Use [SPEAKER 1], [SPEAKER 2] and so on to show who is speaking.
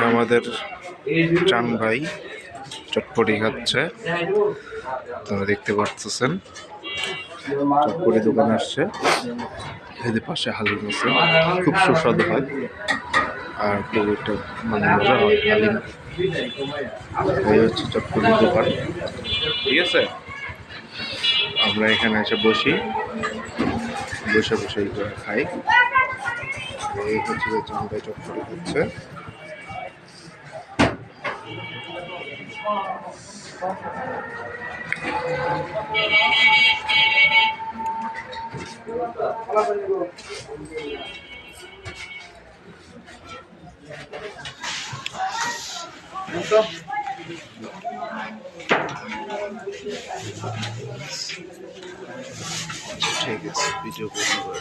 [SPEAKER 1] আমাদের চান ভাই চটপটি খাচ্ছে, তোমরা দেখতে পাচ্ছেন। চটপটি দোকান আসছে, এদের পাশে হালিম আছে, খুব সুস্বাদু হয় আর খুব একটা মানে মজা হয় হালিম। এই হচ্ছে চটপটির দোকান, ঠিক আছে। আমরা এখানে এসে বসে বসে করে খাই। এই হচ্ছে যে চান ভাই চটপটি খাচ্ছে। ঠিক আছে, ভিডিও বন্ধ করে